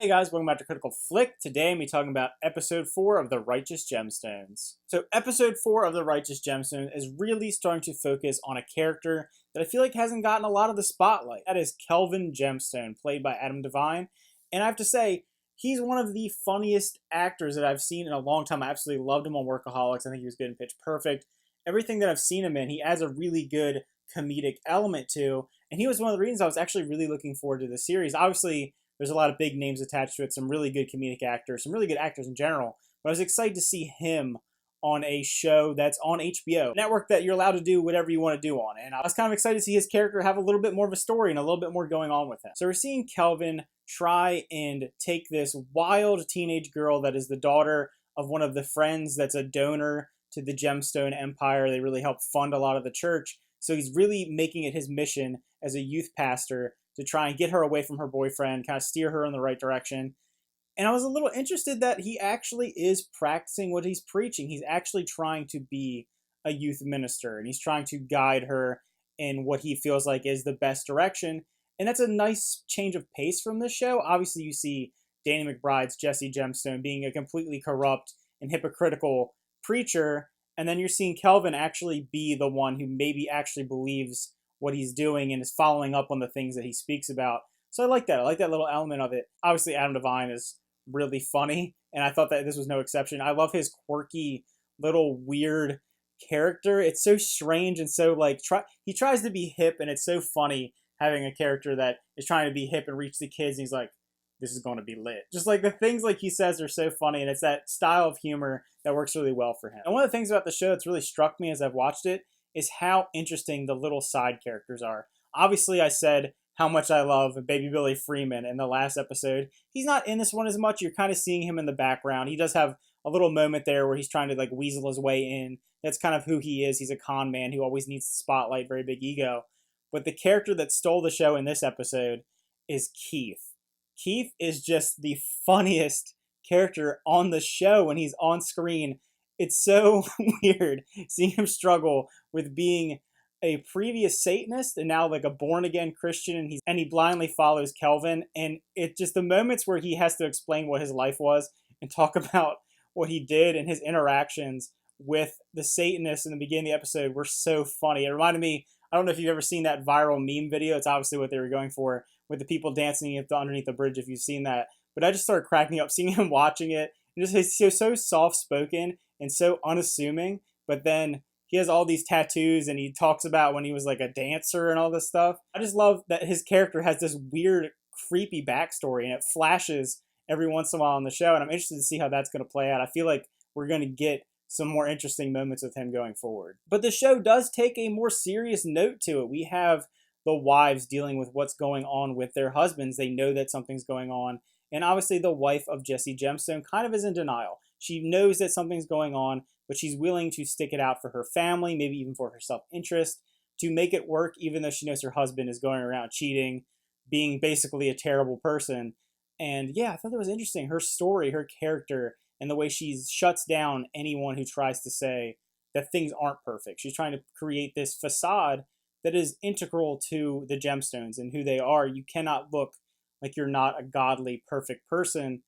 Hey guys, welcome back to Critical Flick. Today I'm going to be talking about episode 4 of the Righteous Gemstones. So episode 4 of the Righteous Gemstones is really starting to focus on a character that I feel like hasn't gotten a lot of the spotlight. That is Kelvin Gemstone, played by Adam DeVine. And I have to say, he's one of the funniest actors that I've seen in a long time. I absolutely loved him on Workaholics. I think he was good in Pitch Perfect. Everything that I've seen him in, he adds a really good comedic element to. And he was one of the reasons I was actually really looking forward to the series. Obviously, there's a lot of big names attached to it, some really good comedic actors, some really good actors in general. But I was excited to see him on a show that's on HBO, a network that you're allowed to do whatever you want to do on. And I was kind of excited to see his character have a little bit more of a story and a little bit more going on with him. So we're seeing Kelvin try and take this wild teenage girl that is the daughter of one of the friends that's a donor to the Gemstone Empire. They really help fund a lot of the church. So he's really making it his mission as a youth pastor to try and get her away from her boyfriend, kind of steer her in the right direction. And I was a little interested that he actually is practicing what he's preaching. He's actually trying to be a youth minister, and he's trying to guide her in what he feels like is the best direction. And that's a nice change of pace from this show. Obviously, you see Danny McBride's Jesse Gemstone being a completely corrupt and hypocritical preacher, and then you're seeing Kelvin actually be the one who maybe actually believes what he's doing and is following up on the things that he speaks about. So I like that. I like that little element of it. Obviously, Adam DeVine is really funny, and I thought that this was no exception. I love his quirky, little weird character. It's so strange and so like he tries to be hip, and it's so funny having a character that is trying to be hip and reach the kids. And he's like, "This is going to be lit." Just like the things like he says are so funny, and it's that style of humor that works really well for him. And one of the things about the show that's really struck me as I've watched it is how interesting the little side characters are. Obviously, I said how much I love Baby Billy Freeman in the last episode. He's not in this one as much. You're kind of seeing him in the background. He does have a little moment there where he's trying to like weasel his way in. That's kind of who he is. He's a con man who always needs the spotlight, very big ego. But the character that stole the show in this episode is Keith. Keith is just the funniest character on the show when he's on screen. It's so weird seeing him struggle with being a previous Satanist and now like a born-again Christian, and he blindly follows Kelvin. And it just the moments where he has to explain what his life was and talk about what he did and his interactions with the Satanists in the beginning of the episode were so funny. It reminded me, I don't know if you've ever seen that viral meme video. It's obviously what they were going for with the people dancing underneath the bridge, if you've seen that. But I just started cracking up seeing him watching it. And just he's so soft-spoken and so unassuming, but then he has all these tattoos and he talks about when he was like a dancer and all this stuff. I just love that his character has this weird, creepy backstory, and it flashes every once in a while on the show, and I'm interested to see how that's going to play out. I feel like we're going to get some more interesting moments with him going forward. But the show does take a more serious note to it. We have the wives dealing with what's going on with their husbands. They know that something's going on. And obviously the wife of Jesse Gemstone kind of is in denial. She knows that something's going on, but she's willing to stick it out for her family, maybe even for her self-interest, to make it work, even though she knows her husband is going around cheating, being basically a terrible person. And yeah, I thought that was interesting. Her story, her character, and the way she shuts down anyone who tries to say that things aren't perfect. She's trying to create this facade that is integral to the Gemstones and who they are. You cannot look like you're not a godly, perfect person.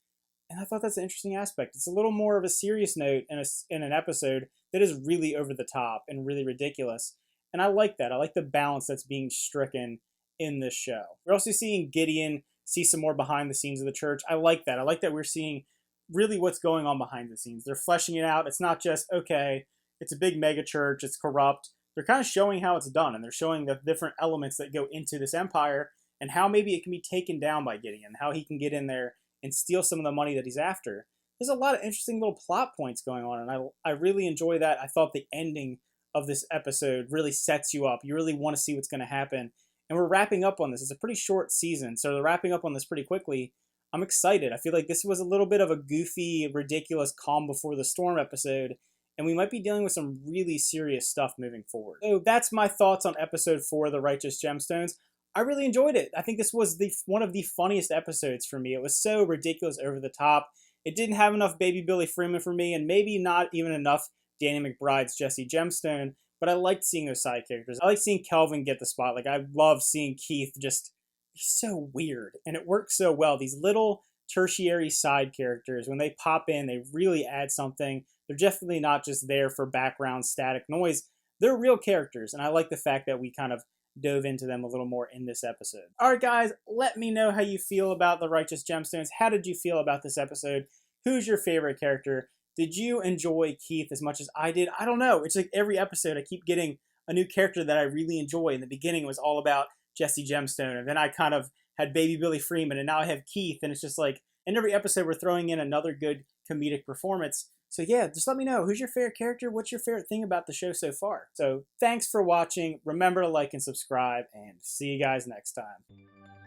And I thought that's an interesting aspect. It's a little more of a serious note in an episode that is really over the top and really ridiculous. And I like that. I like the balance that's being stricken in this show. We're also seeing Gideon see some more behind the scenes of the church. I like that. I like that we're seeing really what's going on behind the scenes. They're fleshing it out. It's not just, okay, it's a big mega church, it's corrupt. They're kind of showing how it's done, and they're showing the different elements that go into this empire and how maybe it can be taken down by Gideon, how he can get in there and steal some of the money that he's after. There's a lot of interesting little plot points going on, and I really enjoy that. I thought the ending of this episode really sets you up. You really want to see what's going to happen. And we're wrapping up on this. It's a pretty short season, so they're wrapping up on this pretty quickly. I'm excited. I feel like this was a little bit of a goofy, ridiculous calm before the storm episode, and we might be dealing with some really serious stuff moving forward. So that's my thoughts on episode 4 of the Righteous Gemstones. I really enjoyed it. I think this was one of the funniest episodes for me. It was so ridiculous, over the top. It didn't have enough Baby Billy Freeman for me, and maybe not even enough Danny McBride's Jesse Gemstone, but I liked seeing those side characters. I like seeing Kelvin get the spot. Like, I love seeing Keith just, he's so weird, and it works so well. These little tertiary side characters. When they pop in, they really add something. They're definitely not just there for background static noise. They're real characters, and I like the fact that we kind of dove into them a little more in this episode. All right, guys, let me know how you feel about the Righteous Gemstones. How did you feel about this episode? Who's your favorite character? Did you enjoy Keith as much as I did? I don't know. It's like every episode I keep getting a new character that I really enjoy. In the beginning, it was all about Jesse Gemstone, and then I kind of had Baby Billy Freeman, and now I have Keith, and it's just like in every episode we're throwing in another good comedic performance. So yeah, just let me know, who's your favorite character? What's your favorite thing about the show so far? So thanks for watching. Remember to like and subscribe, and see you guys next time.